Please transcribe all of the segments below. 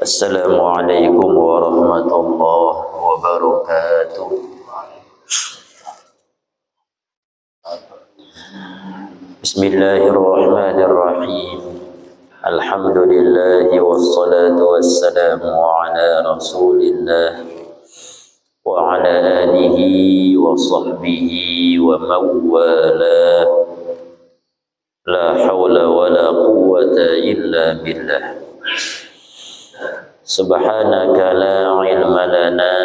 Assalamualaikum warahmatullahi wabarakatuh. Bismillahirrahmanirrahim. Alhamdulillah wassalatu wassalamu ala rasulillah wa ala alihi wa sahbihi wa mawala. La hawla wa la quwwata illa billah. Subhanaka la ilma lana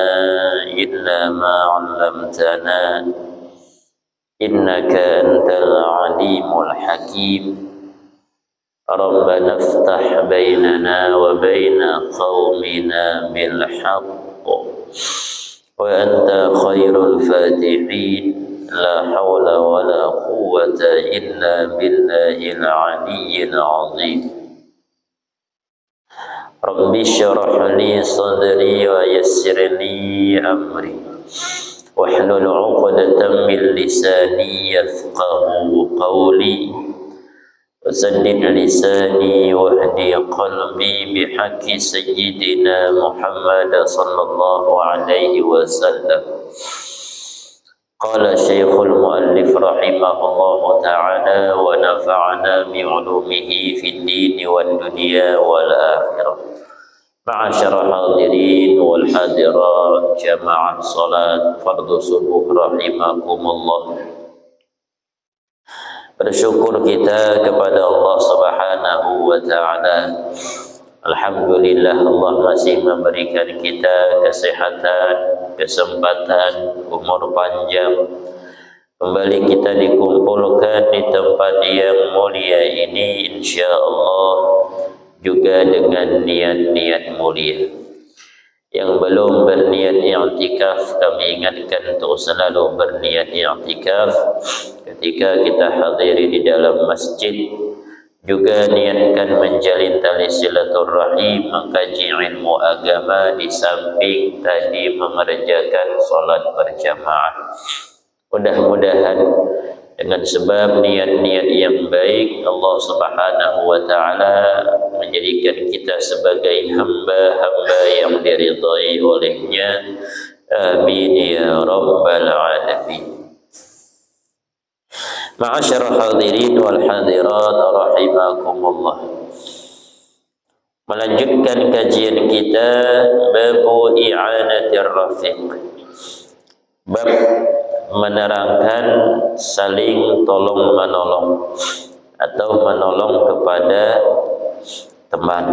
illa ma 'allamtana innaka antal alimul hakim. Rabbana iftah bainana wa baina qaumina bil haqq wa anta khairul fatihin. La hawla wa la quwwata illa billahil aliyyil azim. Rabbi syrah li sadri wa yassir li amri wahlul 'uqdatam min lisani yafqahu qawli wasaddid lisani wahdi qalbi bihaqqi sayyidina Muhammad sallallahu alaihi wasallam. Qala Syekhul Muallif rahimahullahu ta'ala wa nafa'ana bi'ulumihi fid dini wad dunya wal akhirah. Ma'asyara hadirin wal hadirat jamaah salat fardhu subuh rahimakumullah. Bersyukur kita kepada Allah Subhanahu wa ta'ala. Alhamdulillah, Allah masih memberikan kita kesehatan, kesempatan, umur panjang. Kembali kita dikumpulkan di tempat yang mulia ini, insya Allah juga dengan niat-niat mulia. Yang belum berniat i'tikaf, kami ingatkan untuk selalu berniat i'tikaf. Ketika kita hadiri di dalam masjid, juga niatkan menjalin tali silaturahim, mengkaji ilmu agama, di samping tadi mengerjakan sholat berjamaah. Mudah-mudahan dengan sebab niat-niat yang baik, Allah Subhanahu wa ta'ala menjadikan kita sebagai hamba-hamba yang diridhai olehnya. Amin ya rabbal alamin. Ma'asyara hadirin wal hadirat rahimakumullah. Melanjutkan kajian kita babu i'anatir rafiq, bab menerangkan saling tolong menolong atau menolong kepada teman.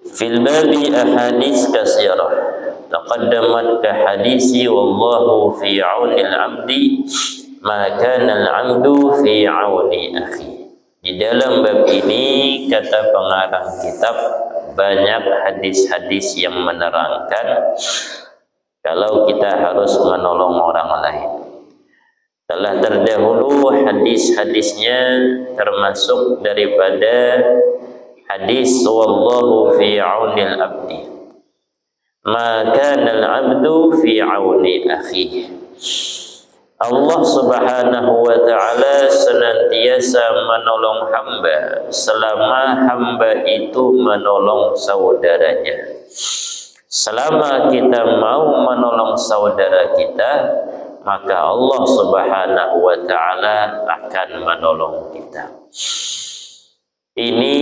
Fil babi ahadits katsirah taqaddamat ka hadisi wallahu fi 'aunil 'abdi ma kana al-'abdu fi 'auni akhi. Di dalam bab ini, kata pengarang kitab, banyak hadis-hadis yang menerangkan kalau kita harus menolong orang lain. Telah terdahulu hadis-hadisnya, termasuk daripada hadis wallahu fi 'aunil 'abdi maka al-'abdu fi 'auni akhihi. Allah Subhanahu wa ta'ala senantiasa menolong hamba selama hamba itu menolong saudaranya. Selama kita mau menolong saudara kita, maka Allah Subhanahu wa ta'ala akan menolong kita. Ini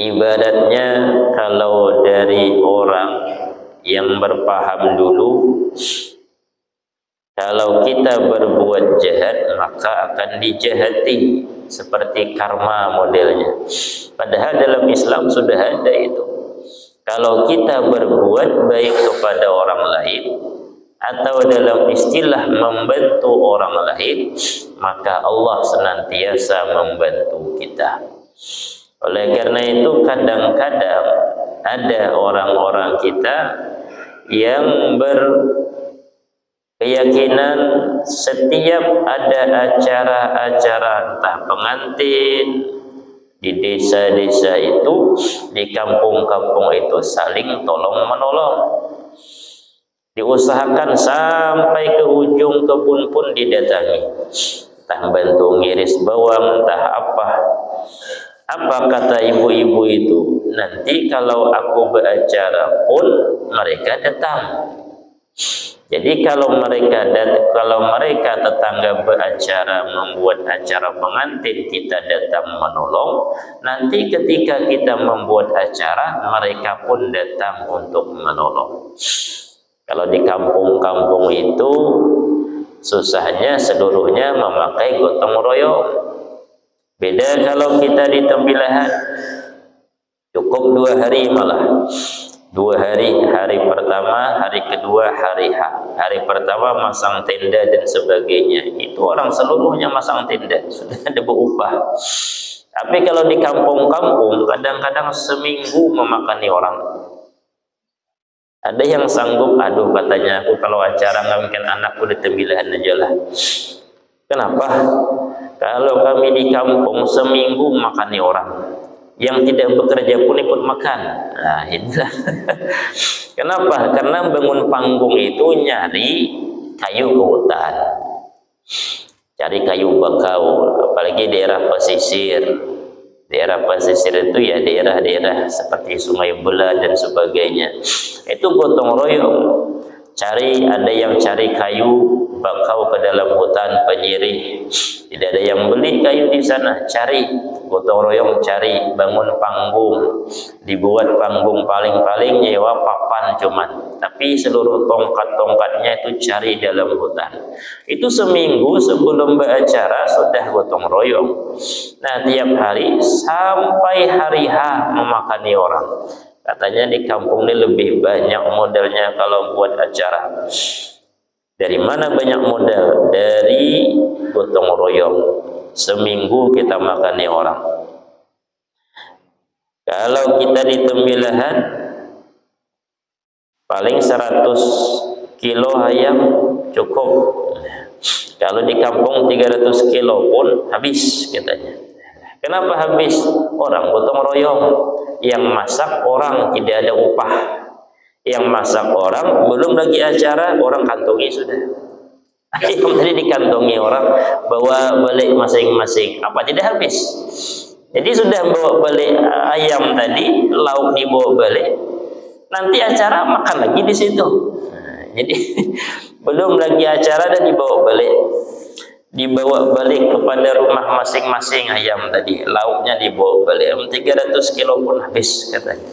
ibaratnya kalau dari orang yang berpaham dulu, kalau kita berbuat jahat maka akan dijahati, seperti karma modelnya. Padahal dalam Islam sudah ada itu. Kalau kita berbuat baik kepada orang lain atau dalam istilah membantu orang lain, maka Allah senantiasa membantu kita. Oleh karena itu, kadang-kadang ada orang-orang kita yang berkeyakinan setiap ada acara-acara, entah pengantin di desa-desa itu, di kampung-kampung itu, saling tolong-menolong. Diusahakan sampai ke ujung kebun pun didatangi. entah bantu ngiris bawang, entah apa. Apa kata ibu-ibu itu? Nanti kalau aku beracara pun mereka datang. Jadi kalau mereka tetangga beracara, membuat acara pengantin, kita datang menolong. Nanti ketika kita membuat acara, mereka pun datang untuk menolong. Kalau di kampung-kampung itu susahnya seluruhnya memakai gotong royong. Beda kalau kita di Tembilahan, cukup 2 hari malah. 2 hari, hari pertama, hari kedua, hari H. Hari pertama masang tenda dan sebagainya. Itu orang seluruhnya masang tenda, sudah ada berupah. Tapi kalau di kampung-kampung, kadang-kadang seminggu memakani orang. Ada yang sanggup, aduh katanya aku kalau acara ngawinkan anakku di Tembilahan aja lah. Kenapa? Kalau kami di kampung seminggu makani orang. Yang tidak bekerja pun ikut makan. Nah, itulah. Kenapa? Karena bangun panggung itu nyari kayu ke hutan, cari kayu bakau, apalagi daerah pesisir. Daerah pesisir itu ya daerah-daerah seperti Sungai Bela dan sebagainya. Itu gotong royong. Ada yang cari kayu bakau ke dalam hutan penyirih. Tidak ada yang beli kayu di sana, cari gotong royong, cari bangun panggung, dibuat panggung paling-paling nyewa papan cuman, tapi seluruh tongkat-tongkatnya itu cari dalam hutan. Itu seminggu sebelum beracara sudah gotong royong. Nah, tiap hari sampai hari H memakani orang. Katanya di kampung ini lebih banyak modelnya kalau buat acara. Dari mana banyak modal? Dari gotong royong. Seminggu kita makani orang. Kalau kita di Tembilahan, paling 100 kilo ayam cukup. Kalau di kampung 300 kilo pun habis katanya. Kenapa habis? Orang gotong royong. Yang masak orang, tidak ada upah. Yang masak orang, belum lagi acara, orang kantongi sudah. Ayam tadi dikantongi orang, bawa balik masing-masing. Apa tidak habis? Jadi sudah bawa balik ayam tadi, lauk dibawa balik. Nanti acara makan lagi di situ. Nah, jadi belum lagi acara dan dibawa balik. Dibawa balik kepada rumah masing-masing ayam tadi. Lauknya dibawa balik. 300 kilo pun habis katanya.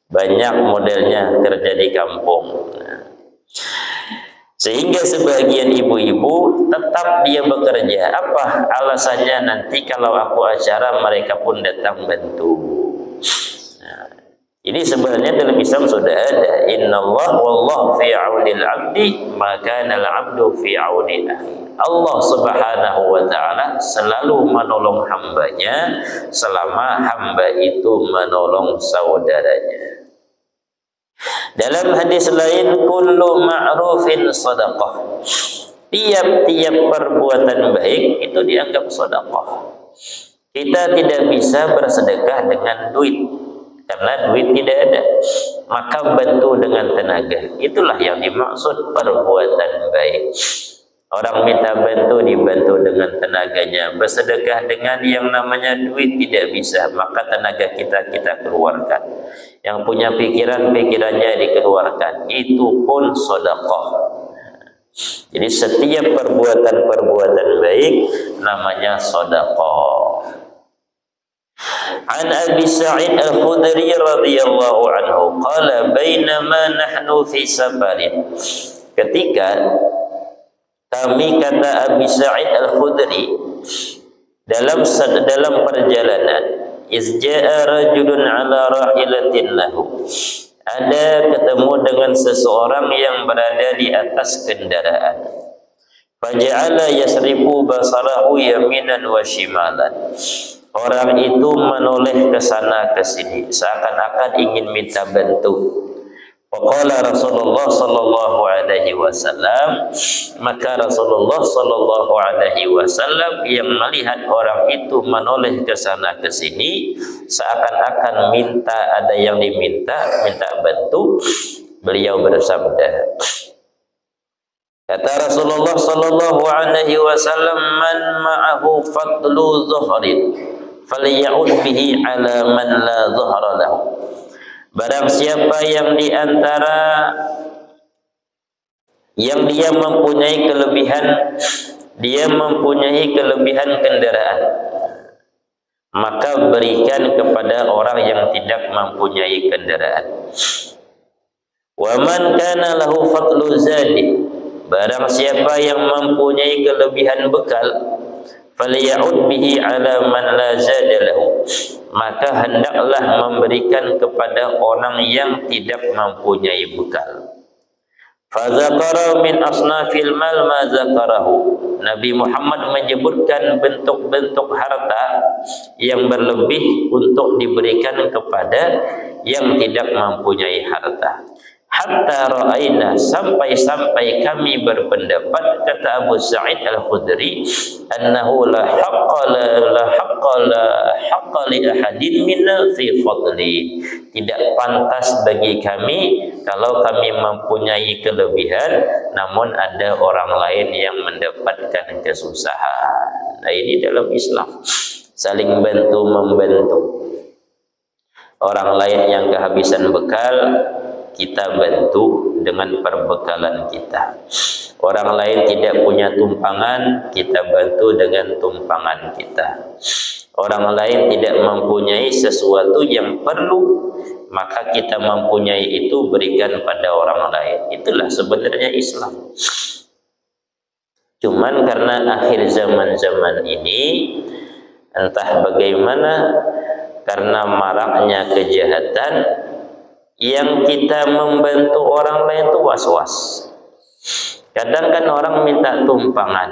Banyak modelnya kerja di kampung. Sehingga sebagian ibu-ibu tetap dia bekerja. Apa alasannya? Nanti kalau aku acara mereka pun datang bantu. Nah, ini sebenarnya dalam Islam sudah ada. Innallah wallahu fi aunil abdi maka al abdu fi auni akhi. Allah Subhanahu wa ta'ala selalu menolong hambanya selama hamba itu menolong saudaranya. Dalam hadis lain, kullu ma'rufin sadaqah. Tiap-tiap perbuatan baik itu dianggap sedekah. Kita tidak bisa bersedekah dengan duit, karena duit tidak ada. Maka bantu dengan tenaga. Itulah yang dimaksud perbuatan baik. Orang minta bantu, dibantu dengan tenaganya. Bersedekah dengan yang namanya duit tidak bisa, maka tenaga kita keluarkan. Yang punya pikirannya dikeluarkan. Itu pun sedekah. Jadi setiap perbuatan baik namanya sedekah. An Abi Sa'id Al-Khudri radhiyallahu anhu qala bainama nahnu fi safarin. Ketika kami, kata Abi Sa'id Al-Khudri, dalam perjalanan, izja'a rajulun ala rahilatin lahu. Ada ketemu dengan seseorang yang berada di atas kendaraan. Faja'ala yasrifu basarahu yaminan wa shimalan. Orang itu menoleh ke sana ke sini, seakan-akan ingin minta bantu. Faqala Rasulullah sallallahu alaihi wasallam, maka Rasulullah sallallahu alaihi wasallam yang melihat orang itu menoleh ke sana ke sini seakan-akan ada yang minta bantu, beliau bersabda, Kata Rasulullah sallallahu alaihi wasallam, man ma'ahu fadlu dhuhrin falya'ud bihi ala man la dhuhra lahu. Barang siapa yang di antara yang dia mempunyai kelebihan kendaraan, maka berikan kepada orang yang tidak mempunyai kendaraan. Wa man kana lahu fadlu zadi, barang siapa yang mempunyai kelebihan bekal, falya'ud bihi ala man la zada lahu, maka hendaklah memberikan kepada orang yang tidak mempunyai bekal. Fadzakara min asnafil mal ma zakarahu. Nabi Muhammad menyebutkan bentuk-bentuk harta yang berlebih untuk diberikan kepada yang tidak mempunyai harta. Hatta ra'ayna, sampai kami berpendapat, kata Abu Sa'id Al-Khudri, annahu la haqqa li ahadin minna fi fadli. Tidak pantas bagi kami kalau kami mempunyai kelebihan namun ada orang lain yang mendapatkan kesusahan. Nah, ini dalam Islam saling bantu membantu. Orang lain yang kehabisan bekal, kita bantu dengan perbekalan kita. Orang lain tidak punya tumpangan, kita bantu dengan tumpangan kita. Orang lain tidak mempunyai sesuatu yang perlu, maka kita mempunyai itu berikan pada orang lain. Itulah sebenarnya Islam. Cuman karena akhir zaman ini, entah bagaimana, karena maraknya kejahatan, yang kita membantu orang lain itu was-was. Kadang kan orang minta tumpangan,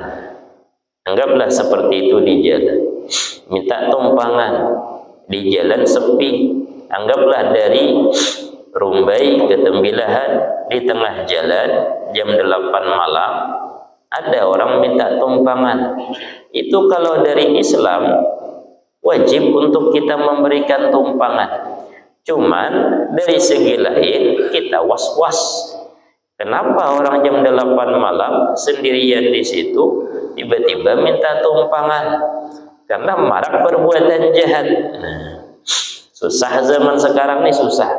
anggaplah seperti itu di jalan, minta tumpangan di jalan sepi, anggaplah dari Rumbai ke Tembilahan, di tengah jalan jam 8 malam ada orang minta tumpangan. Itu kalau dari Islam wajib untuk kita memberikan tumpangan. Cuman dari segi lain kita was-was. Kenapa orang jam 8 malam sendirian di situ tiba-tiba minta tumpangan? Karena marak perbuatan jahat. Susah zaman sekarang ini, susah.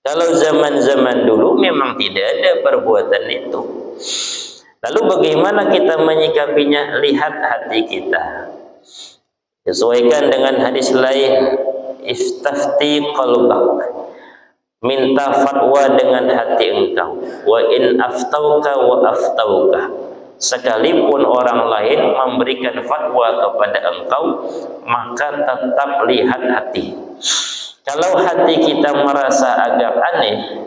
Kalau zaman-zaman dulu memang tidak ada perbuatan itu. Lalu bagaimana kita menyikapinya? Lihat hati kita. Sesuaikan dengan hadis lain. Istafti qalbak, minta fatwa dengan hati engkau. Wa in aftauka wa aftauka, sekalipun orang lain memberikan fatwa kepada engkau, maka tetap lihat hati. Kalau hati kita merasa agak aneh,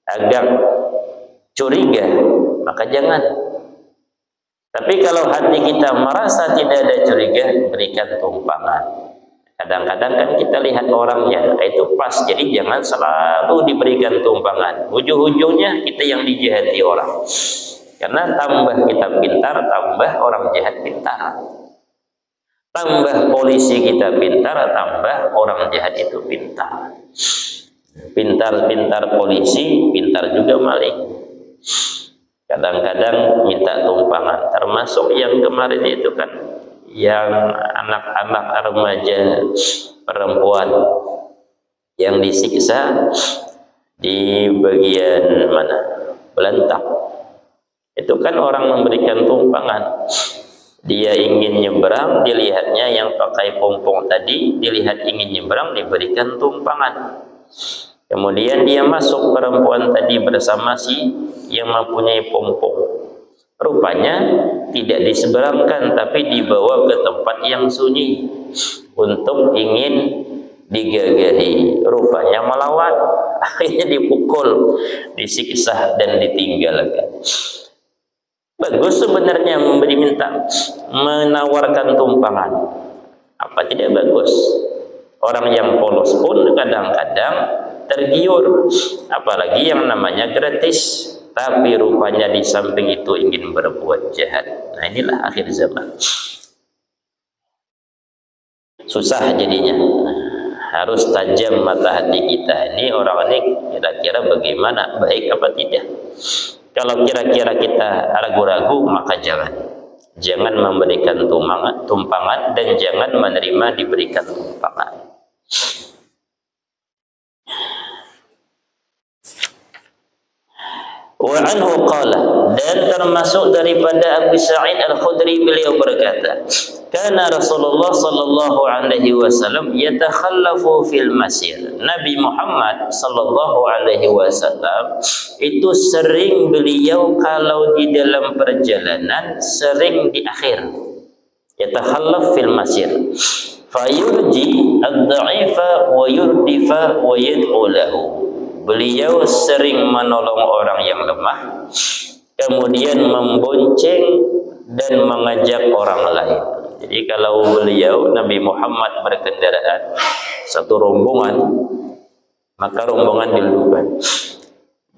agak curiga, maka jangan. Tapi kalau hati kita merasa tidak ada curiga, berikan tumpangan. Kadang-kadang kan kita lihat orangnya itu pas, jadi jangan selalu diberikan tumpangan. Ujung-ujungnya kita yang dijahati orang. Karena tambah kita pintar, tambah orang jahat pintar. Tambah polisi kita pintar, tambah orang jahat itu pintar. Pintar-pintar polisi, pintar juga maling. Kadang-kadang minta tumpangan. Termasuk yang kemarin itu kan, yang anak-anak remaja perempuan yang disiksa di bagian mana? Belantak. Itu kan orang memberikan tumpangan. Dia ingin nyebrang, dilihatnya yang pakai pompong tadi, dilihat ingin nyebrang, diberikan tumpangan. Kemudian dia masuk, perempuan tadi bersama si yang mempunyai pompong. Rupanya tidak diseberangkan, tapi dibawa ke tempat yang sunyi untuk ingin digagahi. Rupanya melawan, akhirnya dipukul, disiksa dan ditinggalkan. Bagus sebenarnya menawarkan tumpangan. Apa tidak bagus? Orang yang polos pun kadang-kadang tergiur, apalagi yang namanya gratis. Tapi rupanya di samping itu ingin berbuat jahat. Nah, inilah akhir zaman. Susah jadinya. Harus tajam mata hati kita. Ini orang ini kira-kira bagaimana? Baik apa tidak? Kalau kira-kira kita ragu-ragu, maka jangan memberikan tumpangan dan jangan menerima diberikan tumpangan. Wa anhu qala, dan termasuk daripada Abu Sa'id Al-Khudri, beliau berkata, kana Rasulullah sallallahu alaihi wasallam yatakhallafu fil masir. Nabi Muhammad sallallahu alaihi wasallam itu sering beliau kalau di dalam perjalanan sering di akhir. Yatakhallaf fil masir. Fayurji ad-dha'ifa wa yurdifa wa yad'u lahu. Beliau sering menolong orang yang lemah, kemudian membonceng dan mengajak orang lain. Jadi kalau beliau Nabi Muhammad berkendaraan satu rombongan, maka rombongan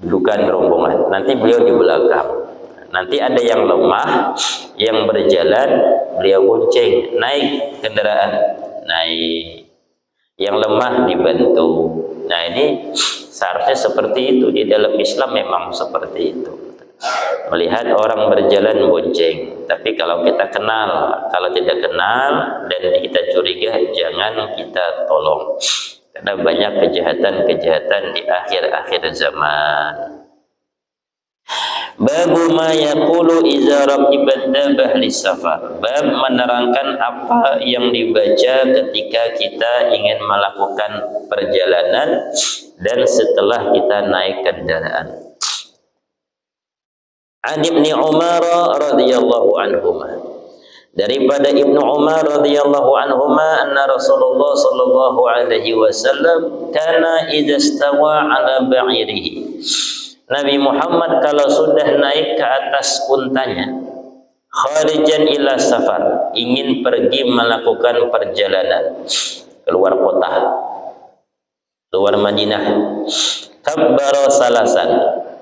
dudukan rombongan. Nanti beliau di belakang. Nanti ada yang lemah, yang berjalan, beliau bonceng, naik kendaraan, naik. Yang lemah dibantu. Nah ini seharusnya seperti itu, di dalam Islam memang seperti itu. Melihat orang berjalan bonceng, tapi kalau kita kenal, kalau tidak kenal dan kita curiga, jangan kita tolong, karena banyak kejahatan-kejahatan di akhir-akhir zaman. Babu ma yaqulu idza raqibat dabah lisafar. Bab menerangkan apa yang dibaca ketika kita ingin melakukan perjalanan dan setelah kita naik kendaraan. An Ibnu Umar radhiyallahu anhuma, daripada Ibnu Umar radhiyallahu anhuma, anna Rasulullah sallallahu alaihi wasallam kana idza stawa ala ba'irihi. Nabi Muhammad kalau sudah naik ke atas untanya, kharijan ila safar, ingin pergi melakukan perjalanan keluar kota, keluar Madinah, kabbara salasan,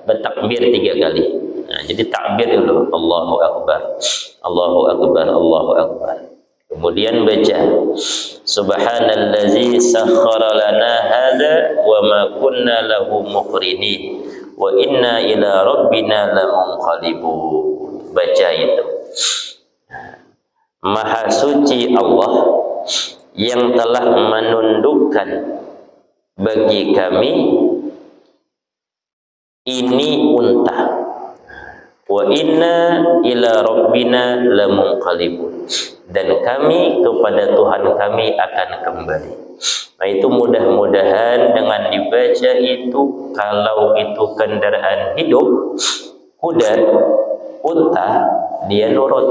bertakbir 3 kali. Nah, jadi takbir dulu, Allahu Akbar, Allahu Akbar, Allahu Akbar. Kemudian baca, Subhanallazi sakhkhara lana hadza wa ma kunna lahu muqrinin wa inna ila rabbina lamunqalibun. Baca itu. Maha suci Allah yang telah menundukkan bagi kami ini unta, wa inna ila rabbina lamunqalibun, dan kami kepada Tuhan kami akan kembali. Nah itu mudah-mudahan dengan dibaca itu, kalau itu kendaraan hidup, kuda, unta, dia nurut.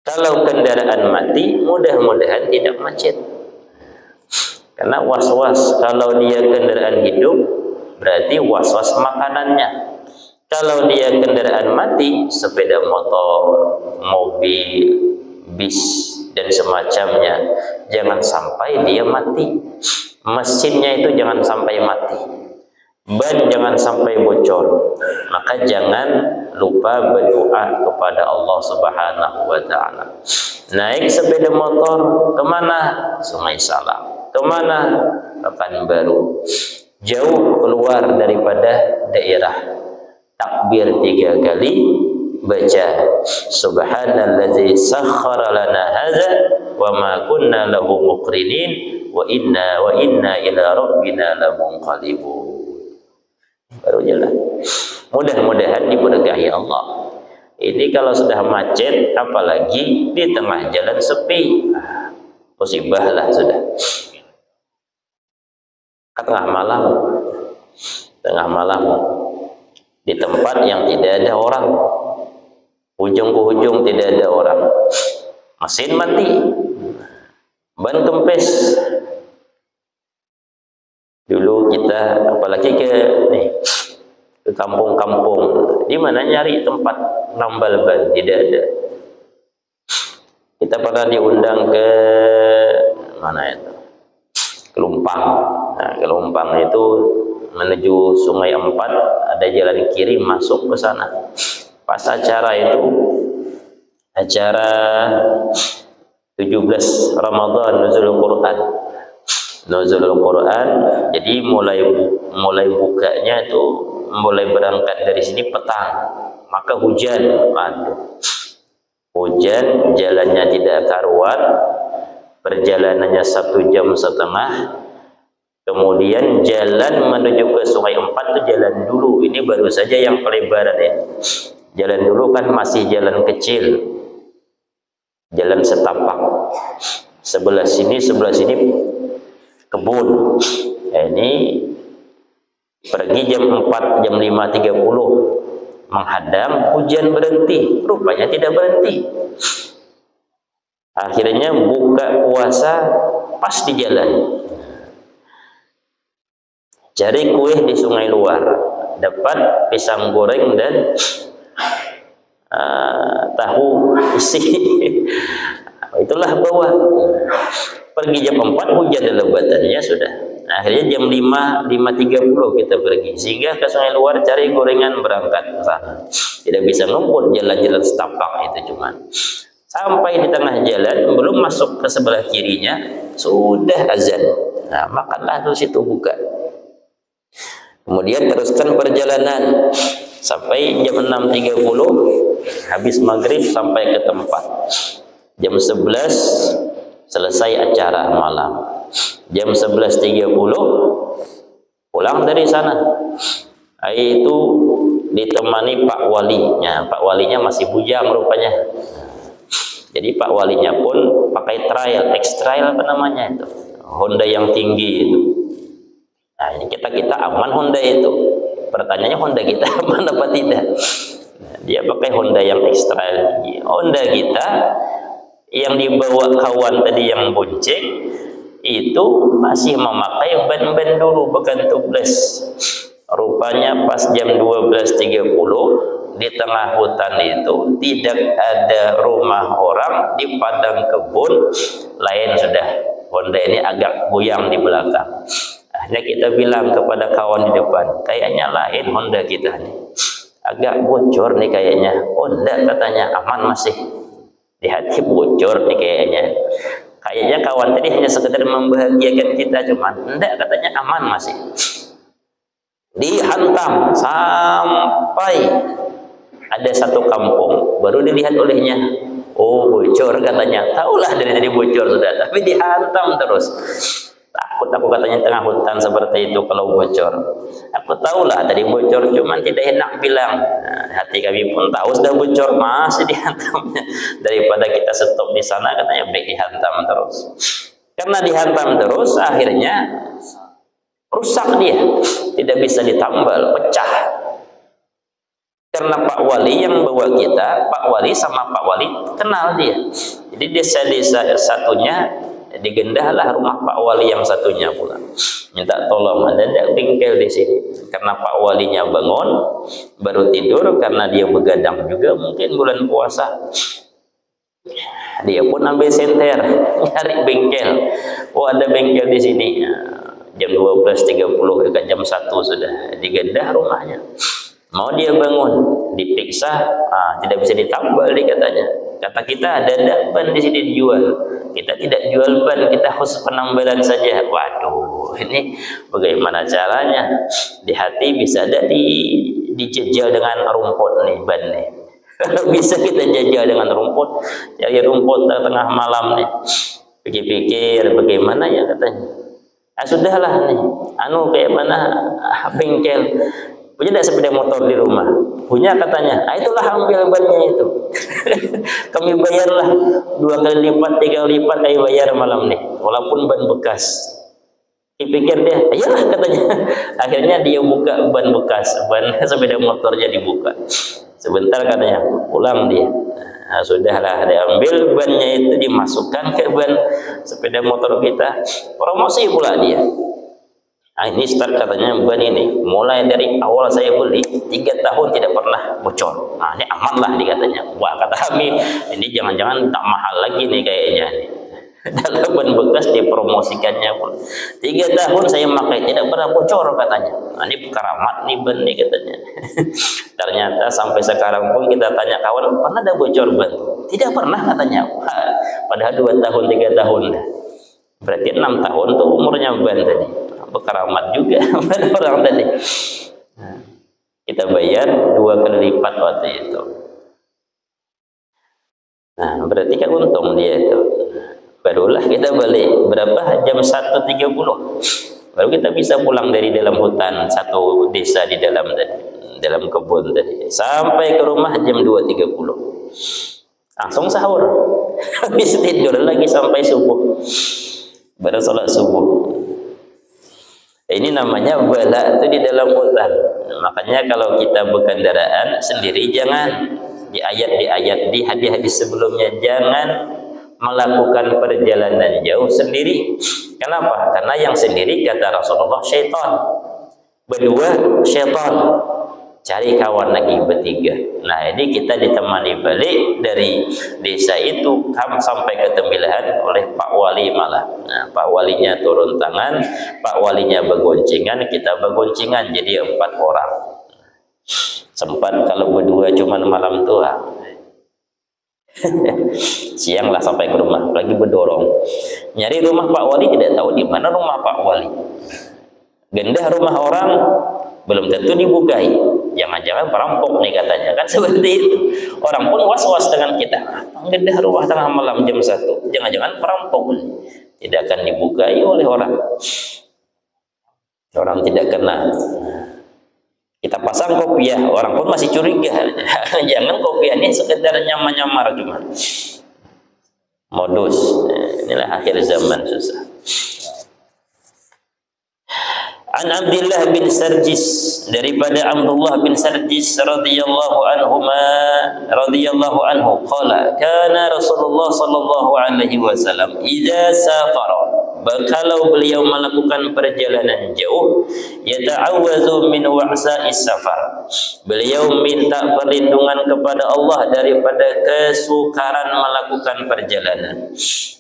Kalau kendaraan mati, mudah-mudahan tidak macet. Karena was-was, kalau dia kendaraan hidup, berarti was-was makanannya. Kalau dia kendaraan mati, sepeda motor, mobil, bis, dan semacamnya, jangan sampai dia mati. Mesinnya itu jangan sampai mati, ban jangan sampai bocor. Maka jangan lupa berdoa kepada Allah Subhanahu wa ta'ala. Naik sepeda motor kemana? Sungai Salam. Kemana? Pekanbaru. Jauh keluar daripada daerah, takbir 3 kali, baca Subhanallazi sakhkhara lana hadza wa ma kunna lahu muqrinin wa inna ila rabbina lamunqalibun. Baru jalan. Mudah-mudahan diberkahi Allah. Ini kalau sudah macet, apalagi di tengah jalan sepi, musibah lah sudah. Tengah malam di tempat yang tidak ada orang, ujung ke ujung tidak ada orang, mesin mati, ban kempes. Dulu kita apalagi ke kampung-kampung, di mana nyari tempat nambal ban, tidak ada. Kita pernah diundang ke mana itu, Kelumpang. Nah, Kelumpang itu menuju Sungai Empat, ada jalan kiri masuk ke sana. Pas acara itu, acara 17 Ramadan Nuzulul Quran, jadi mulai bukanya itu mulai berangkat dari sini petang, maka hujan. Aduh, hujan, jalannya tidak karuan, perjalanannya 1,5 jam. Kemudian jalan menuju ke Sungai Empat itu jalan dulu, ini baru saja yang pelebaran ini. Jalan dulu kan masih jalan kecil, jalan setapak. Sebelah sini kebun. Ini pergi jam 4, jam 5.30 menghadang, hujan berhenti, rupanya tidak berhenti. Akhirnya buka puasa pas di jalan. Cari kue di sungai luar, dapat pisang goreng dan tahu isi. Itulah bawa. Pergi jam 4 hujan lebatannya sudah. Akhirnya jam 5.30 kita pergi. Sehingga ke sungai luar cari gorengan berangkat ke sana. Tidak bisa ngumpul jalan-jalan setapak itu cuman. Sampai di tengah jalan, belum masuk ke sebelah kirinya, sudah azan. Nah, makanlah di situ buka. Kemudian teruskan perjalanan sampai jam 6.30, habis maghrib sampai ke tempat. Jam 11 selesai acara malam. Jam 11.30 pulang dari sana. Itu ditemani Pak Walinya. Pak Walinya masih bujang rupanya. Jadi Pak Walinya pun pakai trail, X-Trail apa namanya itu, Honda yang tinggi itu. Nah, ini kita aman Honda itu. Pertanyaannya Honda kita aman apa tidak? Nah, dia pakai Honda yang X-Trail. Honda kita yang dibawa kawan tadi yang bonceng itu masih memakai ban-ban dulu, bukan tubeless. Rupanya pas jam 12.30 di tengah hutan itu tidak ada rumah orang, di padang kebun lain sudah. Honda ini agak goyang di belakang. Akhirnya kita bilang kepada kawan di depan, kayaknya lain Honda kita nih, agak bocor nih kayaknya. Oh enggak, katanya aman masih. Di hati bocor nih kayaknya. Kayaknya kawan tadi hanya sekedar membahagiakan kita, cuman enggak, katanya aman masih. Dihantam sampai ada satu kampung, baru dilihat olehnya. Oh bocor katanya. Taulah dari tadi bocor sudah, tapi dihantam terus. Takut aku katanya tengah hutan seperti itu kalau bocor. Aku tahulah tadi bocor, cuman tidak enak bilang. Nah, hati kami pun tahu sudah bocor, masih dihantamnya. Daripada kita stop di sana, katanya baik dihantam terus. Karena dihantam terus, akhirnya rusak dia, tidak bisa ditambal, pecah. Karena Pak Wali yang bawa kita, Pak Wali sama Pak Wali kenal dia. Jadi desa-desa satunya digendahlah rumah Pak Wali yang satunya pula. Minta tolong, ada bengkel di sini. Karena Pak Walinya bangun, baru tidur karena dia begadang juga mungkin bulan puasa. Dia pun ambil senter, nyari bengkel. Oh ada bengkel di sini. Jam 12.30 dekat jam 1 sudah digendah rumahnya. Mau dia bangun, diperiksa, tidak bisa ditambal dia katanya. Kata kita ada ban di sini dijual. Kita tidak jual ban, kita khusus penambalan saja. Waduh, ini bagaimana caranya? Di hati bisa ada dijejal dengan rumput nih ban nih. Kalau bisa kita jajal dengan rumput, cari rumput tengah malam nih. Pikir-pikir bagaimana ya katanya. Sudahlah nih, kayak mana bengkel. Punya tidak sepeda motor di rumah? Punya katanya. Itulah ambil bannya itu. Kami bayarlah 2 kali lipat, 3 kali lipat kami bayar malam nih. Walaupun ban bekas. Dipikir dia, iyalah katanya. Akhirnya dia buka ban bekas, ban sepeda motornya dibuka. Sebentar katanya, pulang dia. Nah, sudahlah diambil bannya itu, dimasukkan ke ban sepeda motor kita. Promosi pula dia. Nah, ini start katanya ban ini mulai dari awal saya beli 3 tahun tidak pernah bocor. Nah, ini aman lah dikatanya. Wah kata kami, ini jangan-jangan tak mahal lagi nih kayaknya nih. Dalam ban bekas dipromosikannya pun 3 tahun saya pakai tidak pernah bocor katanya. Nah, ini keramat nih ban nih katanya. Ternyata sampai sekarang pun kita tanya kawan, pernah ada bocor ban? Tidak pernah katanya. Padahal 2 tahun 3 tahun. Berarti 6 tahun tuh umurnya ban tadi. Berkeramat juga orang tadi. kita bayar 2 kali lipat waktu itu. Nah, berarti kan untung dia itu. Barulah kita balik berapa? Jam 1.30. Baru kita bisa pulang dari dalam hutan satu desa di dalam kebun tadi. Sampai ke rumah jam 2.30. Langsung sahur. Habis tidur lagi sampai subuh. Baru sholat subuh. Ini namanya bala itu di dalam hutan. Makanya kalau kita berkendaraan sendiri jangan. Di ayat di hadis sebelumnya jangan melakukan perjalanan jauh sendiri. Kenapa? Karena yang sendiri kata Rasulullah syaitan. Berdua syaitan. Cari kawan lagi bertiga. Nah, ini kita ditemani balik dari desa itu sampai ke Tembilahan oleh Pak Wali malah. Nah, Pak Walinya turun tangan, Pak Walinya bergoncengan, kita bergoncengan jadi 4 orang. Sempat kalau berdua cuman malam tua. Siang lah sampai ke rumah, lagi berdorong. Nyari rumah Pak Wali tidak tahu di mana rumah Pak Wali. Gendah rumah orang belum tentu dibukai. Jangan-jangan perampok nih katanya, kan seperti itu. Orang pun was-was dengan kita. Gendah rumah tengah malam jam 1. Jangan-jangan perampok. Tidak akan dibukai oleh orang. Orang tidak kenal. Kita pasang kopiah, orang pun masih curiga. Jangan kopiah ini sekedar nyamar-nyamar cuma. Modus. Inilah akhir zaman susah. An Abdullah bin Sarjis, daripada Abdullah bin Sarjis radhiyallahu anhu qala kana Rasulullah sallallahu alaihi wasallam idza safara, kalau beliau melakukan perjalanan jauh, yata'awwazu min wa'sa'is safar, beliau minta perlindungan kepada Allah daripada kesukaran melakukan perjalanan,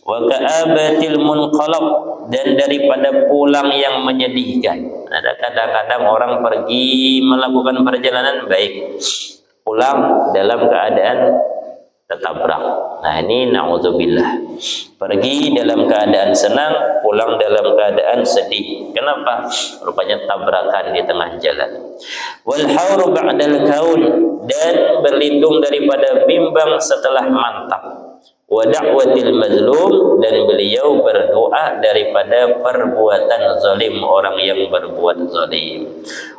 wa ka'abatil munqalab, dan daripada pulang yang menyedihkan. Ada kadang-kadang orang pergi melakukan perjalanan baik, pulang dalam keadaan tertabrak. Nah, ini na'udzubillah. Pergi dalam keadaan senang, pulang dalam keadaan sedih. Kenapa? Rupanya tabrakan di tengah jalan. Wal hauru ba'dal kaun, dan berlindung daripada bimbang setelah mantap. Wa da'watil mazlum, dan beliau berdoa daripada perbuatan zalim, orang yang berbuat zalim.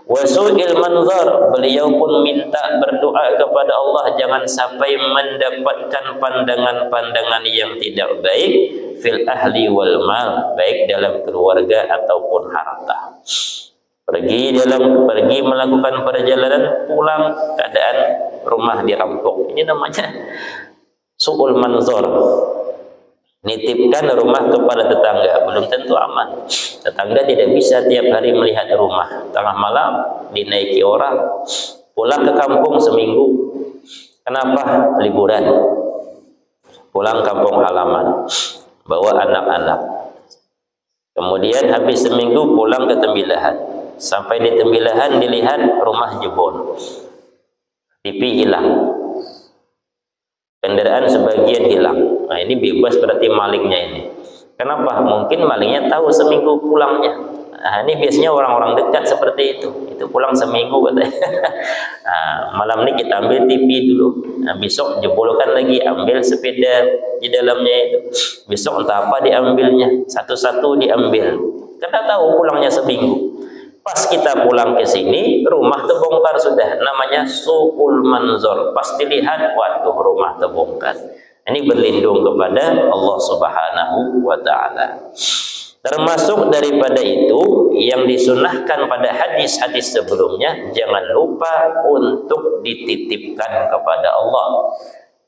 Wa su'il manzar, beliau pun minta berdoa kepada Allah jangan sampai mendapatkan pandangan-pandangan yang tidak baik fil ahli wal mal, baik dalam keluarga ataupun harta. Pergi melakukan perjalanan, pulang keadaan rumah dirampok. Ini namanya su'ul manzar. Nitipkan rumah kepada tetangga, belum tentu aman. Tetangga tidak bisa tiap hari melihat rumah. Tengah malam dinaiki orang, pulang ke kampung seminggu. Kenapa? Liburan. Pulang kampung halaman, bawa anak-anak. Kemudian habis seminggu pulang ke Tembilahan. Sampai di Tembilahan dilihat rumah jebol, TV hilang, kendaraan sebagian hilang. Nah, ini bebas berarti malingnya ini. Kenapa? Mungkin malingnya tahu seminggu pulangnya. Nah, ini biasanya orang-orang dekat seperti itu. Itu pulang seminggu katanya. Nah, malam ini kita ambil TV dulu. Nah, besok jebolkan lagi, ambil sepeda di dalamnya itu. Besok entah apa diambilnya. Satu-satu diambil. Kita tahu pulangnya seminggu. Pas kita pulang ke sini, rumah terbongkar sudah. Namanya su'ul manzor. Pas dilihat, waduh, rumah terbongkar. Ini berlindung kepada Allah Subhanahu wa ta'ala. Termasuk daripada itu yang disunahkan pada hadis-hadis sebelumnya, jangan lupa untuk dititipkan kepada Allah.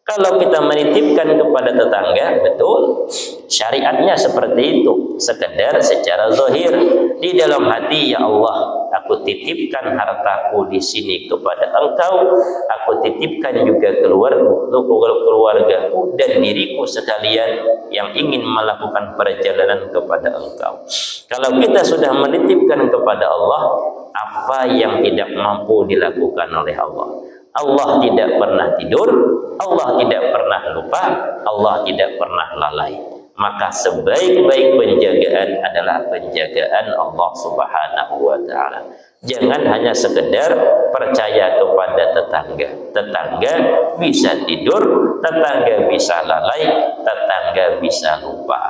Kalau kita menitipkan kepada tetangga, betul, syariatnya seperti itu. Sekedar secara zahir, di dalam hati, ya Allah, aku titipkan hartaku di sini kepada Engkau, aku titipkan juga keluargaku dan diriku sekalian yang ingin melakukan perjalanan kepada Engkau. Kalau kita sudah menitipkan kepada Allah, apa yang tidak mampu dilakukan oleh Allah? Allah tidak pernah tidur, Allah tidak pernah lupa, Allah tidak pernah lalai. Maka sebaik-baik penjagaan adalah penjagaan Allah Subhanahu wa ta'ala. Jangan hanya sekedar percaya kepada tetangga. Tetangga bisa tidur, tetangga bisa lalai, tetangga bisa lupa,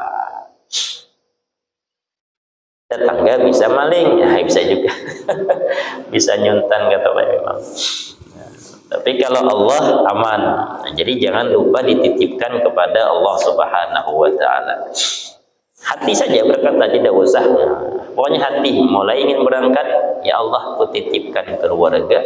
tetangga bisa maling, ya bisa juga. Bisa nyuntan kata Pak Imam. Tapi kalau Allah aman. Nah, jadi jangan lupa dititipkan kepada Allah Subhanahu wa taala. Hati saja berkata, tidak usah. Pokoknya hati mulai ingin berangkat, ya Allah, kutitipkan keluarga,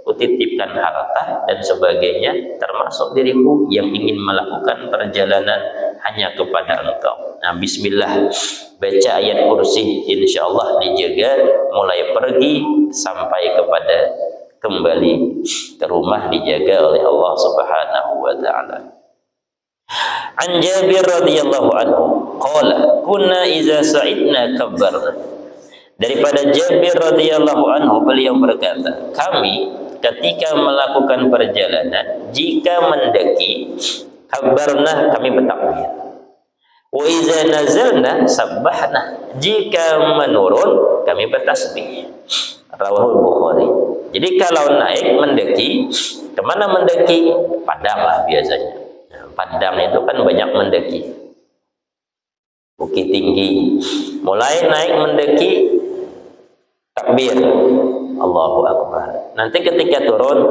kutitipkan harta dan sebagainya, termasuk diriku yang ingin melakukan perjalanan hanya kepada Engkau. Nah, bismillah, baca ayat kursi, insya Allah dijaga mulai pergi sampai kepada kembali ke rumah, dijaga oleh Allah Subhanahu wa taala. An Jabir radhiyallahu anhu qala kunna idza sa'idna kabbarna. Daripada Jabir radhiyallahu anhu, beliau berkata, kami ketika melakukan perjalanan, jika mendaki, kabbarna, kami bertakbir. Wa idza nazalna sabbahna, jika menurun kami bertasbih. Rawahul Bukhari. Jadi kalau naik mendaki, kemana mendaki? Padang lah biasanya. Padang itu kan banyak mendaki, bukit tinggi. Mulai naik mendaki, takbir, Allahu Akbar. Nanti ketika turun,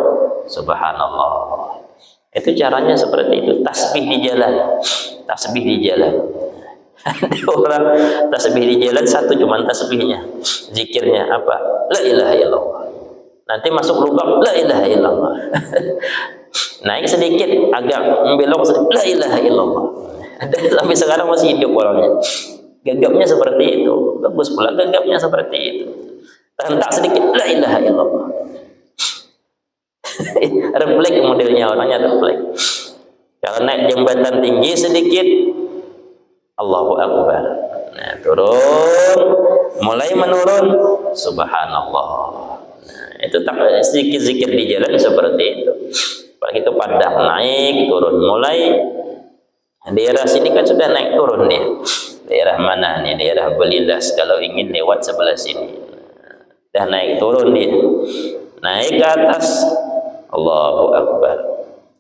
Subhanallah. Itu caranya seperti itu. Tasbih di jalan, tasbih di jalan. Ada orang tasbih di jalan satu cuman tasbihnya, zikirnya apa? La ilaha illallah. Nanti masuk lubang, la ilaha illallah. Naik sedikit, agak membelok sedikit, la ilaha illallah. Sampai sekarang masih hidup orangnya. Gagapnya seperti itu. Bagus pula gagapnya seperti itu. Rentak sedikit, la ilaha illallah. Refleks modelnya, orangnya refleks. Kalau naik jembatan tinggi sedikit, Allahu Akbar. Nah, turun, mulai menurun, Subhanallah. Nah, itu tak sedikit zikir di jalan seperti itu. Itu padang, naik turun, mulai daerah sini kan sudah naik turun dia. Daerah mana nih? Daerah Belilas. Kalau ingin lewat sebelah sini, dah naik turun dia. Naik ke atas, Allahu Akbar,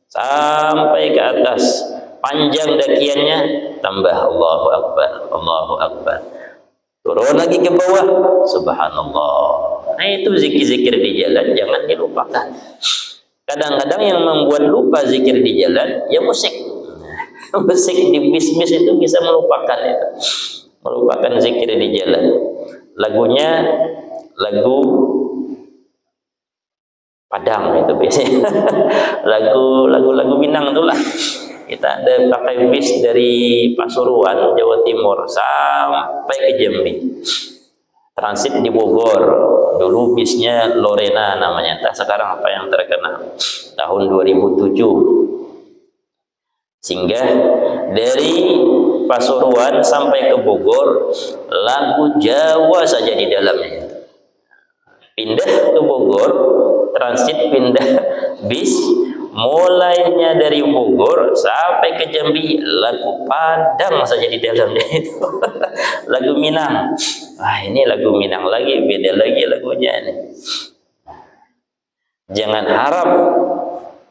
sampai ke atas, panjang dakiannya, tambah Allahu Akbar, Allahu Akbar. Turun lagi ke bawah, Subhanallah. Nah, itu zikir-zikir di jalan jangan dilupakan. Kadang-kadang yang membuat lupa zikir di jalan, ya musik. Musik di bis-bis itu bisa melupakan itu. Melupakan zikir di jalan. Lagunya lagu Padang itu biasanya. Lagu Minang itulah. Kita ada pakai bis dari Pasuruan, Jawa Timur sampai ke Jambi. Transit di Bogor. Dulu bisnya Lorena namanya, entah sekarang apa yang terkenal. Tahun 2007. Sehingga dari Pasuruan sampai ke Bogor, lagu Jawa saja di dalamnya. Pindah ke Bogor, transit pindah bis, mulainya dari Bogor sampai ke Jambi, lagu Padang saja di dalamnya itu. Lagu Minang. Ah, ini lagu Minang lagi, beda lagi lagunya ini. Jangan harap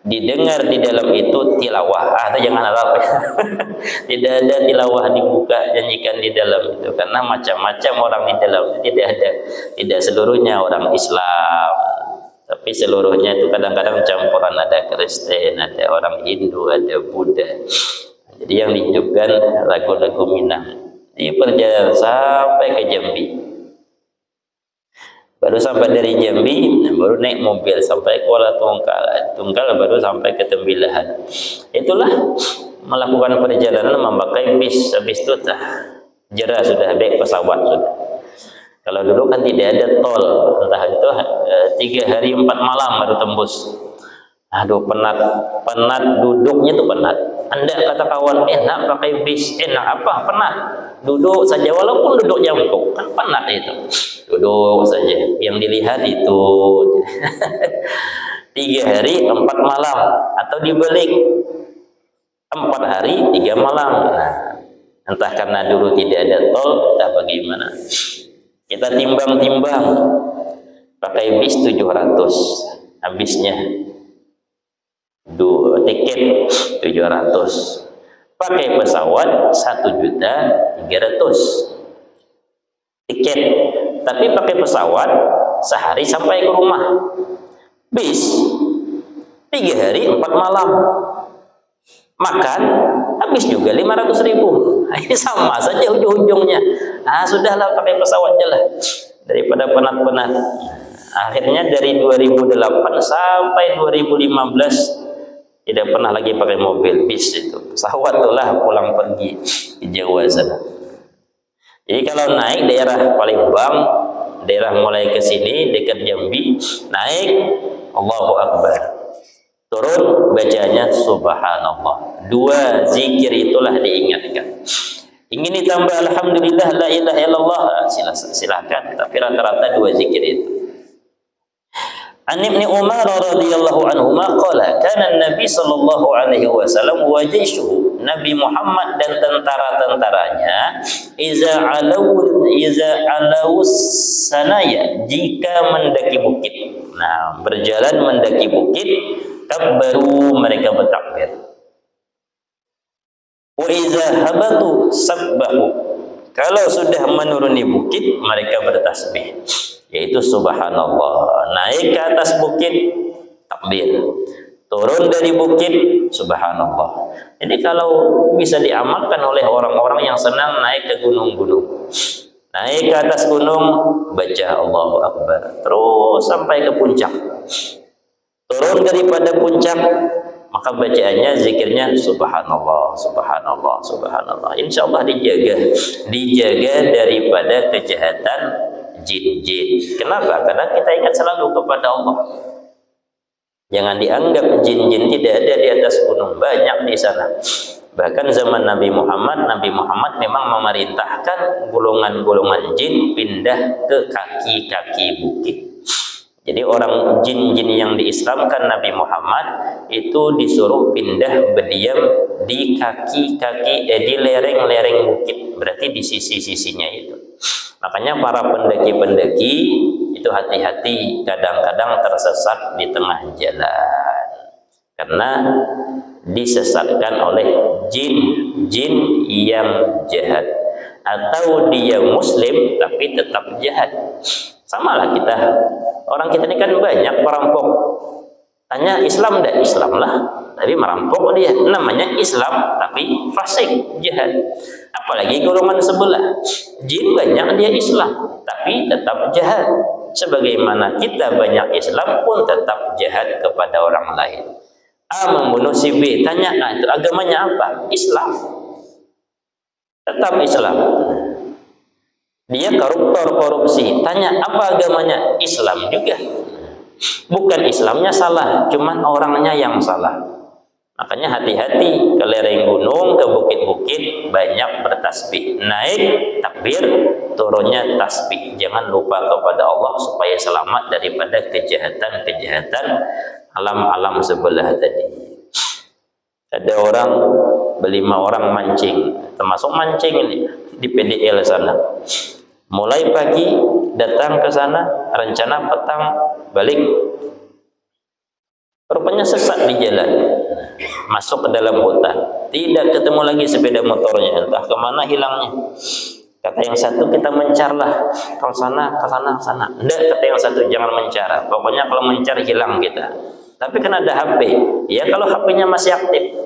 didengar di dalam itu tilawah. Itu jangan harap. Tidak ada tilawah dibuka nyanyikan di dalam itu, karena macam-macam orang di dalam itu tidak ada. Tidak seluruhnya orang Islam, tapi seluruhnya itu kadang-kadang campuran, ada Kristen, ada orang Hindu, ada Buddha. Jadi yang dihidupkan lagu-lagu Minang. Di perjalanan sampai ke Jambi, baru sampai dari Jambi, baru naik mobil sampai Kuala Tungkal, baru sampai ke Tembilahan. Itulah melakukan perjalanan memakai bis. Habis itu jerah sudah, baik pesawat sudah. Kalau dulu kan tidak ada tol, entah itu 3 hari 4 malam baru tembus. Aduh, penat duduknya tuh penat. Anda kata kawan, enak pakai bis, enak apa? Penat. Duduk saja, walaupun duduk jangkuk, kan penat itu. Duduk saja, yang dilihat itu 3 hari 4 malam, atau dibalik 4 hari 3 malam. Nah, entah karena dulu tidak ada tol, entah bagaimana. Kita timbang-timbang, pakai bis 700, habisnya tiket 700, pakai pesawat 1.300.000 tiket, tapi pakai pesawat sehari sampai ke rumah, bis 3 hari 4 malam, makan habis juga 500.000. Ini sama saja ujung-ujungnya. Sudahlah pakai pesawat aja lah daripada penat-penat. Akhirnya dari 2008 sampai 2015 tidak pernah lagi pakai mobil, bis itu. Pesawat itulah pulang pergi di Jawa sana. Jadi kalau naik daerah Palembang, daerah mulai ke sini dekat Jambi, naik Allahu Akbar, turun bacanya subhanallah. 2 zikir itulah diingatkan. Ingin ditambah alhamdulillah la ilaha illallah, silakan, tapi rata-rata 2 zikir itu. An Ibnu Umar radhiyallahu anhu qala kana Nabi sallallahu alaihi wasallam wa jayshuhu, Nabi Muhammad dan tentara-tentaranya iza alaus sanaya, jika mendaki bukit. Nah, berjalan mendaki bukit, kabbaru, mereka bertakbir. Wa iza habatu sabbahu, kalau sudah menuruni bukit mereka bertasbih, yaitu subhanallah. Naik ke atas bukit takbir, turun dari bukit subhanallah. Jadi kalau bisa diamalkan oleh orang-orang yang senang naik ke gunung-gunung, naik ke atas gunung baca Allahu Akbar terus sampai ke puncak, turun daripada puncak maka bacaannya zikirnya subhanallah subhanallah subhanallah. Insyaallah dijaga daripada kejahatan jin-jin. Kenapa? Karena kita ingat selalu kepada Allah. Jangan dianggap jin-jin tidak ada di atas gunung, banyak di sana. Bahkan zaman Nabi Muhammad memang memerintahkan golongan-golongan jin pindah ke kaki-kaki bukit. Jadi orang jin-jin yang diislamkan Nabi Muhammad itu disuruh pindah berdiam di kaki-kaki, di lereng-lereng bukit, berarti di sisi-sisinya itu. Makanya para pendaki-pendaki itu hati-hati, kadang-kadang tersesat di tengah jalan karena disesatkan oleh jin yang jahat, atau dia muslim tapi tetap jahat. Samalah kita, orang kita ini kan banyak perampok. Tanya Islam enggak? Islam lah, tapi merampok dia. Namanya Islam tapi fasik, jahat. Apalagi golongan sebelah, jin banyak dia Islam tapi tetap jahat. Sebagaimana kita banyak Islam pun tetap jahat kepada orang lain. Membunuh si B, tanya itu agamanya apa? Islam, tetap Islam. Dia koruptor, korupsi, tanya apa agamanya? Islam juga. Bukan Islamnya salah, cuman orangnya yang salah. Makanya hati-hati ke lereng gunung, ke bukit-bukit, banyak bertasbih. Naik takbir, turunnya tasbih. Jangan lupa kepada Allah supaya selamat daripada kejahatan-kejahatan alam-alam sebelah tadi. Ada orang, 5 orang mancing, termasuk mancing ini di PDL sana. Mulai pagi datang ke sana, rencana petang balik. Rupanya sesat di jalan, masuk ke dalam hutan, tidak ketemu lagi sepeda motornya, entah kemana hilangnya. Kata yang satu, kita mencarlah ke sana, ke sana, ke sana. Enggak, kata yang satu, jangan mencar. Pokoknya kalau mencar hilang kita. Tapi kan ada HP. Ya kalau HP-nya masih aktif.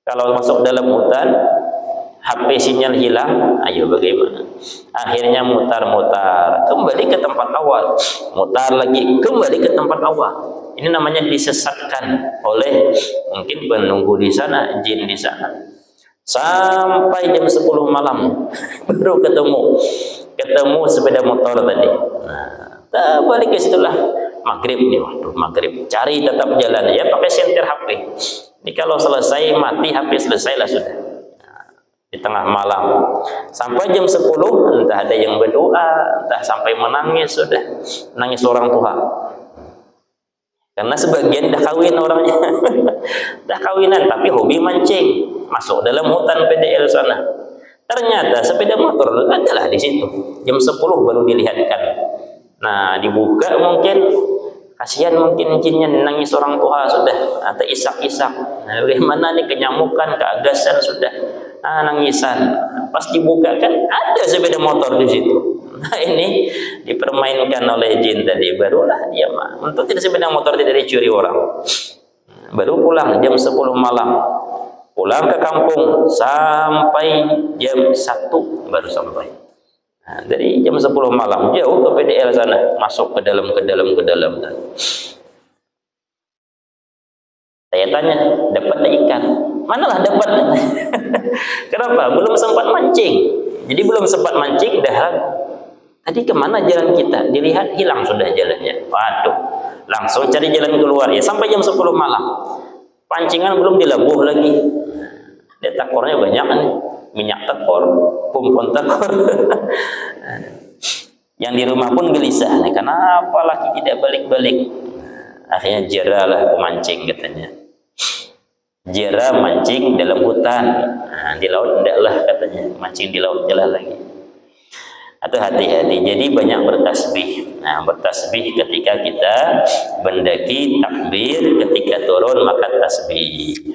Kalau masuk dalam hutan, HP sinyal hilang, ayo bagaimana? Akhirnya mutar-mutar, kembali ke tempat awal. Mutar lagi, kembali ke tempat awal. Ini namanya disesatkan oleh mungkin penunggu di sana, jin di sana. Sampai jam 10 malam baru ketemu sepeda motor tadi. Nah, balik ke situlah maghrib nih, waduh maghrib. Cari tetap jalan ya, pakai sentir HP. Ini kalau selesai mati HP selesai lah sudah. Di tengah malam sampai jam 10 entah ada yang berdoa, entah sampai menangis, sudah nangis orang tua. Karena sebagian dah kawin orangnya. Dah kawinan tapi hobi mancing, masuk dalam hutan PDL sana. Ternyata sepeda motor adalah di situ. Jam 10 baru dilihatkan. Nah, dibuka mungkin kasihan, mungkin jinnya nangis orang tua sudah, atau isak-isak. Nah, bagaimana nih, kenyamukan, keagasan sudah, nangisan. Pas dibuka kan ada sepeda motor di situ. Nah, ini dipermainkan oleh jin tadi, barulah dia untuk tidak sepeda motor tidak dicuri orang. Baru pulang jam 10 malam. Pulang ke kampung sampai jam 1 baru sampai. Nah, dari jam 10 malam jauh ke PDL sana, masuk ke dalam. Saya tanya, dapat ikan? Manalah dapat? Kenapa? Belum sempat mancing. Jadi belum sempat mancing, dah. Tadi kemana jalan kita? Dilihat hilang sudah jalannya. Waduh, langsung cari jalan keluar ya sampai jam 10 malam. Pancingan belum dilabuh lagi. Dia takornya banyak nih. Minyak takor, pumpon takor. Yang di rumah pun gelisah nih, kenapa laki tidak balik-balik? Akhirnya jeralah pemancing katanya. Jera mancing dalam hutan, di laut tidaklah katanya, mancing di laut jelas lagi. Atau hati-hati, jadi banyak bertasbih. Nah, bertasbih ketika kita mendaki, takbir ketika turun maka tasbih.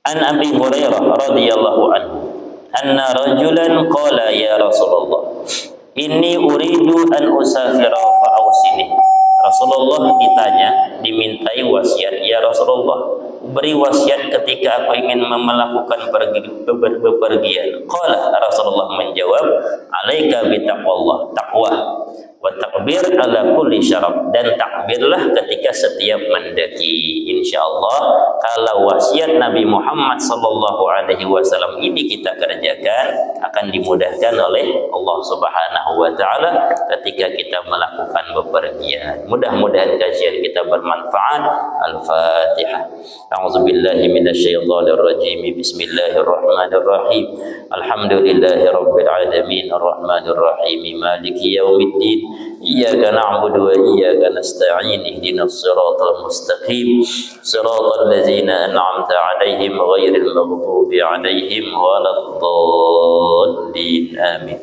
An Abi Hurairah radhiyallahu anhu anna rajulan qala ya Rasulullah inni uridu an usafira fa ausini. Rasulullah dimintai wasiat, ya Rasulullah, beri wasiat ketika aku ingin melakukan bepergian. Qala, Rasulullah menjawab, alaika bitaqwallah, taqwa, wa takbir ala kulli syarab, dan takbirlah ketika setiap mendaki. Insyaallah kalau wasiat Nabi Muhammad sallallahu alaihi wasallam ini kita kerjakan, akan dimudahkan oleh Allah Subhanahu wa taala ketika kita melakukan bepergian. Mudah-mudahan kajian kita bermanfaat. Al-Fatihah. A'udzubillahi minasyaitonir rajim. Bismillahirrahmanirrahim. Alhamdulillahirabbil alamin, arrahmanir rahim, maliki yaumiddin. Iyyaka na'budu wa iyyaka nasta'in. Ihdinas siratal mustaqim. Siratal ladzina an'amta 'alaihim ghairil maghdubi 'alaihim waladdallin. Amin.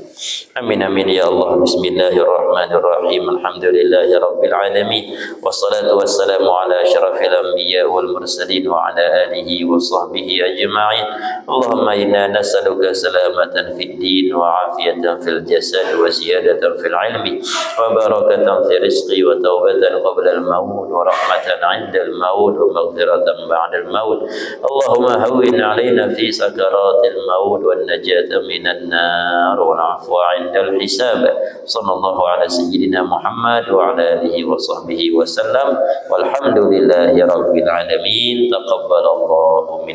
Amin amin ya Allah. Bismillahirrahmanirrahim. Alhamdulillahirabbil alamin. Wassalatu wassalamu ala asyrafil anbiya wal mursalin wa ala alihi wa sahbihi ajma'in. Allahumma inna nas'aluka salamatan fid din wa afiyatan fil jasad wa ziyadatan fil ilmi wa barakatan fil rizqi wa taubatan qabla al maut wa rahmatan 'inda al maut wa maghfiratan ba'da al maut. Allahumma hawwin 'alaina fi sakaratil maut wan najata minan nar wal 'afwa 'inda al hisab. Sallallahu ala sayyidina Muhammad wa ala alihi wa sahbihi wa sallam. Walhamdulillahi rabbil alamin. Taqabbalallahu minna.